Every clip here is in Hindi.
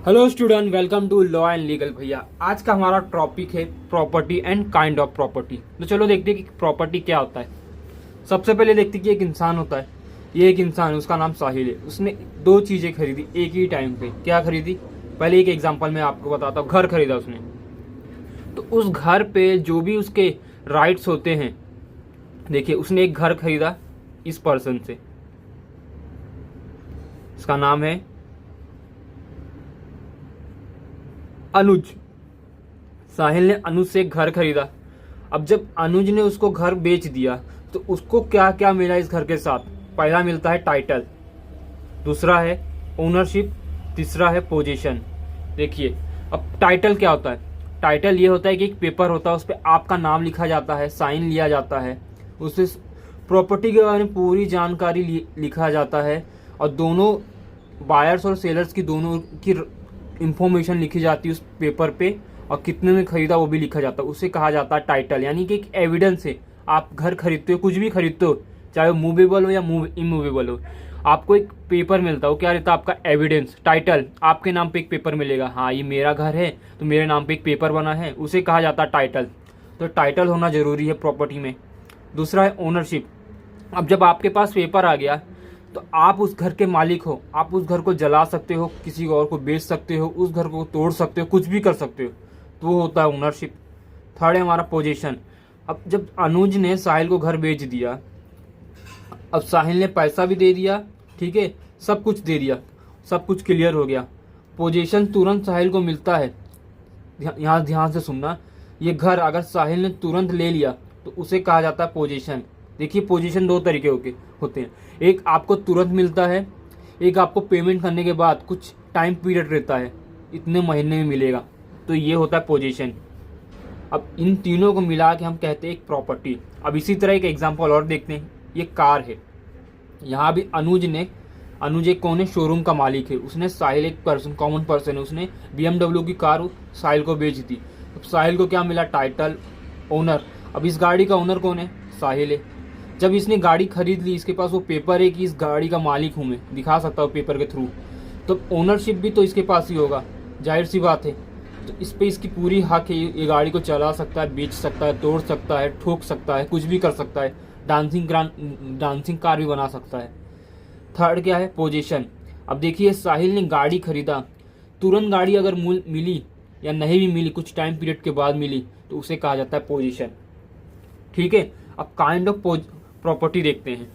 Hello student, welcome to law and legal. भैया आज का हमारा टॉपिक है property and kind of property. तो चलो देखते हैं कि प्रॉपर्टी क्या होता है। सबसे पहले देखते हैं कि एक इंसान होता है। ये एक इंसान है, उसका नाम साहिल है। उसने दो चीजें खरीदी एक ही टाइम पे। क्या खरीदी? पहले एक एग्जांपल मैं आपको बताता हूँ। घर खरीदा उसने, तो उस घर पे जो भी उसके राइट्स होते हैं, देखिए उसने एक घर खरीदा इस पर्सन से, इसका नाम है अनुज। साहिल ने अनुज से एक घर खरीदा। अब जब अनुज ने उसको घर बेच दिया तो उसको क्या क्या मिला इस घर के साथ? पहला मिलता है टाइटल, दूसरा है ओनरशिप, तीसरा है पोजीशन। देखिए अब टाइटल क्या होता है? टाइटल ये होता है कि एक पेपर होता है, उस पर आपका नाम लिखा जाता है, साइन लिया जाता है, उससे प्रॉपर्टी के बारे में पूरी जानकारी लिखा जाता है और दोनों बायर्स और सेलर्स की दोनों की इंफॉर्मेशन लिखी जाती है उस पेपर पे, और कितने में खरीदा वो भी लिखा जाता है। उसे कहा जाता है टाइटल। यानी कि एक एविडेंस है। आप घर खरीदते हो, कुछ भी खरीदते हो, चाहे वो मूवेबल हो या इमूवेबल हो, आपको एक पेपर मिलता है। वो क्या रहता है? आपका एविडेंस, टाइटल। आपके नाम पे एक पेपर मिलेगा, हाँ ये मेरा घर है तो मेरे नाम पे एक पेपर बना है, उसे कहा जाता है टाइटल। तो टाइटल होना जरूरी है प्रॉपर्टी में। दूसरा है ओनरशिप। अब जब आपके पास पेपर आ गया तो आप उस घर के मालिक हो। आप उस घर को जला सकते हो, किसी और को बेच सकते हो, उस घर को तोड़ सकते हो, कुछ भी कर सकते हो। तो वो होता है ओनरशिप। थर्ड है हमारा पोजीशन। अब जब अनुज ने साहिल को घर बेच दिया, अब साहिल ने पैसा भी दे दिया, ठीक है, सब कुछ दे दिया, सब कुछ क्लियर हो गया। पोजीशन तुरंत साहिल को मिलता है। यहाँ ध्यान से सुनना, ये घर अगर साहिल ने तुरंत ले लिया तो उसे कहा जाता है पोजीशन। देखिए पोजीशन दो तरीके होते हैं। एक आपको तुरंत मिलता है, एक आपको पेमेंट करने के बाद कुछ टाइम पीरियड रहता है, इतने महीने में मिलेगा। तो ये होता है पोजीशन। अब इन तीनों को मिला के हम कहते हैं एक प्रॉपर्टी। अब इसी तरह एक एग्जांपल और देखते हैं। ये कार है। यहाँ भी अनुज एक कौन है? शोरूम का मालिक है। उसने साहिल एक पर्सन, कॉमन पर्सन है, उसने BMW की कार साहिल को बेच दी। अब साहिल को क्या मिला? Title, owner. अब इस गाड़ी का ओनर कौन है? साहिल है। जब इसने गाड़ी खरीद ली, इसके पास वो पेपर है कि इस गाड़ी का मालिक हूँ मैं, दिखा सकता हूँ पेपर के थ्रू, तो ओनरशिप भी तो इसके पास ही होगा, जाहिर सी बात है। तो इस पे इसकी पूरी हक है। ये गाड़ी को चला सकता है, बेच सकता है, तोड़ सकता है, ठोक सकता है, कुछ भी कर सकता है। डांसिंग कार भी बना सकता है। थर्ड क्या है? पोजीशन। अब देखिए साहिल ने गाड़ी खरीदा, तुरंत गाड़ी अगर मिली या नहीं भी मिली, कुछ टाइम पीरियड के बाद मिली, तो उसे कहा जाता है पोजीशन। ठीक है। अब काइंड ऑफ प्रॉपर्टी देखते हैं।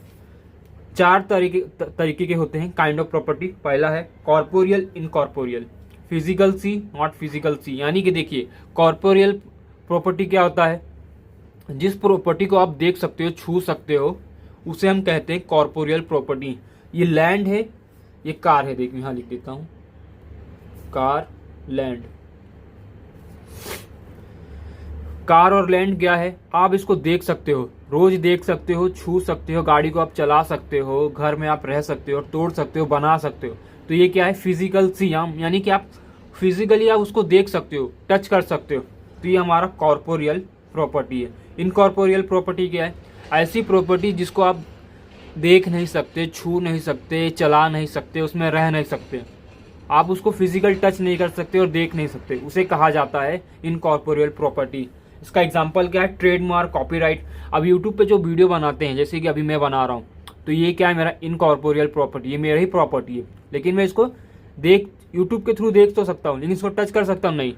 चार तरीके के होते हैं काइंड ऑफ प्रॉपर्टी। पहला है corporeal, incorporeal, physically, not physically. यानी कि देखिए कॉर्पोरियल प्रॉपर्टी क्या होता है? जिस प्रॉपर्टी को आप देख सकते हो, छू सकते हो, उसे हम कहते हैं कॉर्पोरियल प्रॉपर्टी। ये लैंड है, ये कार है। देखिए यहां लिख देता हूं, कार, लैंड। कार और लैंड क्या है? आप इसको देख सकते हो, रोज देख सकते हो, छू सकते हो, गाड़ी को आप चला सकते हो, घर में आप रह सकते हो, तोड़ सकते हो, बना सकते हो। तो ये क्या है? फिजिकल सी, यानी कि आप फिजिकली आप उसको देख सकते हो, टच कर सकते हो। तो ये हमारा कॉर्पोरियल प्रॉपर्टी है। इनकॉर्पोरियल प्रॉपर्टी क्या है? ऐसी प्रॉपर्टी जिसको आप देख नहीं सकते, छू नहीं सकते, चला नहीं सकते, उसमें रह नहीं सकते, आप उसको फिजिकल टच नहीं कर सकते और देख नहीं सकते, उसे कहा जाता है इनकॉर्पोरियल प्रॉपर्टी। इसका एग्जांपल क्या है? Trademark, copyright. अब यूट्यूब पे जो वीडियो बनाते हैं, जैसे कि अभी मैं बना रहा हूँ, तो ये क्या है? मेरा इनकॉर्पोरियल प्रॉपर्टी, ये मेरा ही प्रॉपर्टी है। लेकिन मैं इसको यूट्यूब के थ्रू देख तो सकता हूँ, लेकिन इसको टच कर सकता हूँ नहीं।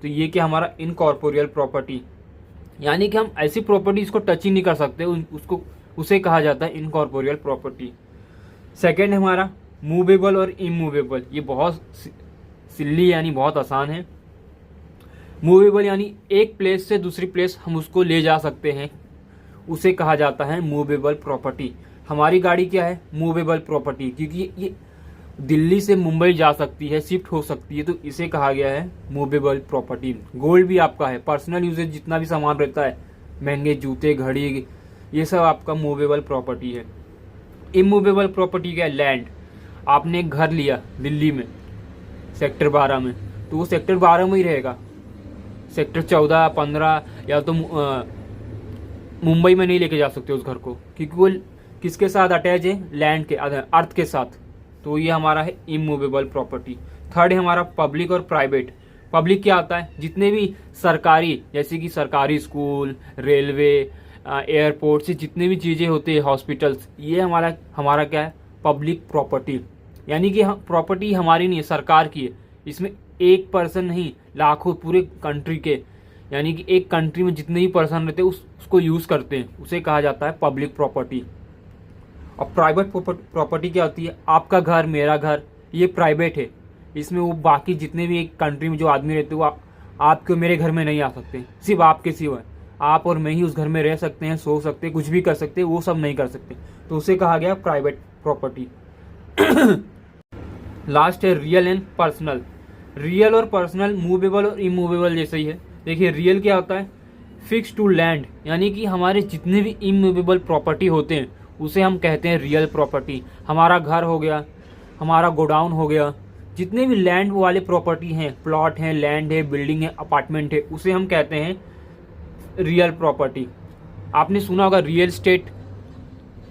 तो ये क्या? हमारा इनकॉर्पोरियल प्रॉपर्टी। यानी कि हम ऐसी प्रॉपर्टी इसको टच ही नहीं कर सकते, उसे कहा जाता है इनकॉर्पोरियल प्रॉपर्टी। सेकेंड है हमारा मूवेबल और इमूवेबल। ये बहुत सिल्ली, यानी बहुत आसान है। मूवेबल यानी एक प्लेस से दूसरी प्लेस हम उसको ले जा सकते हैं, उसे कहा जाता है मूवेबल प्रॉपर्टी। हमारी गाड़ी क्या है? मूवेबल प्रॉपर्टी, क्योंकि ये दिल्ली से मुंबई जा सकती है, शिफ्ट हो सकती है, तो इसे कहा गया है मूवेबल प्रॉपर्टी। गोल्ड भी आपका है, पर्सनल यूजेज जितना भी सामान रहता है, महंगे जूते, घड़ी, ये सब आपका मूवेबल प्रॉपर्टी है। इमूवेबल प्रॉपर्टी क्या है? लैंड। आपने एक घर लिया दिल्ली में, सेक्टर 12 में, तो वो सेक्टर 12 में ही रहेगा। सेक्टर 14, 15 या तो मुंबई में नहीं लेके जा सकते उस घर को, क्योंकि वो किसके साथ अटैच है? लैंड के, अर्थ के साथ। तो ये हमारा है इमूवेबल प्रॉपर्टी। थर्ड है हमारा पब्लिक और प्राइवेट। पब्लिक क्या होता है, जितने भी सरकारी, जैसे कि सरकारी स्कूल, रेलवे, एयरपोर्ट से जितने भी चीज़ें होती है, हॉस्पिटल्स, ये हमारा क्या है, पब्लिक प्रॉपर्टी। यानी कि प्रॉपर्टी हमारी नहीं है, सरकार की है। इसमें एक पर्सन नहीं, लाखों, पूरे कंट्री के, यानी कि एक कंट्री में जितने भी पर्सन रहते हैं उसको यूज़ करते हैं, उसे कहा जाता है पब्लिक प्रॉपर्टी। और प्राइवेट प्रॉपर्टी क्या होती है, आपका घर, मेरा घर, ये प्राइवेट है। इसमें वो बाकी जितने भी एक कंट्री में जो आदमी रहते हैं वो आपके मेरे घर में नहीं आ सकते, सिर्फ आपके सिवा आप और मैं ही उस घर में रह सकते हैं, सो सकते हैं, कुछ भी कर सकते हैं, वो सब नहीं कर सकते, तो उसे कहा गया प्राइवेट प्रॉपर्टी। लास्ट है रियल एंड पर्सनल। रियल और पर्सनल मूवेबल और इमूवेबल जैसे ही है। देखिए रियल क्या होता है, फिक्स टू लैंड, यानी कि हमारे जितने भी इमूवेबल प्रॉपर्टी होते हैं उसे हम कहते हैं रियल प्रॉपर्टी। हमारा घर हो गया, हमारा गोडाउन हो गया, जितने भी लैंड वाले प्रॉपर्टी हैं, प्लॉट हैं, लैंड है, बिल्डिंग है, अपार्टमेंट है, उसे हम कहते हैं रियल प्रॉपर्टी। आपने सुना होगा रियल स्टेट,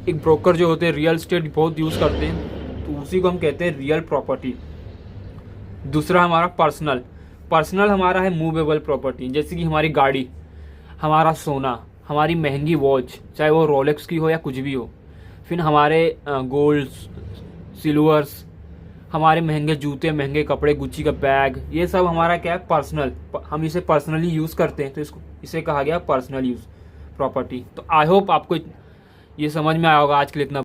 एक ब्रोकर जो होते हैं रियल स्टेट बहुत यूज़ करते हैं, तो उसी को हम कहते हैं रियल प्रॉपर्टी। दूसरा हमारा पर्सनल। पर्सनल हमारा है मूवेबल प्रॉपर्टी, जैसे कि हमारी गाड़ी, हमारा सोना, हमारी महंगी वॉच, चाहे वो रोलेक्स की हो या कुछ भी हो, फिर हमारे गोल्ड, सिल्वर्स, हमारे महंगे जूते, महंगे कपड़े, गुच्ची का बैग, ये सब हमारा क्या है, पर्सनल। हम इसे पर्सनली यूज़ करते हैं, तो इसे कहा गया पर्सनल यूज प्रॉपर्टी। तो आई होप आपको ये समझ में आया होगा। आज के लिए इतना।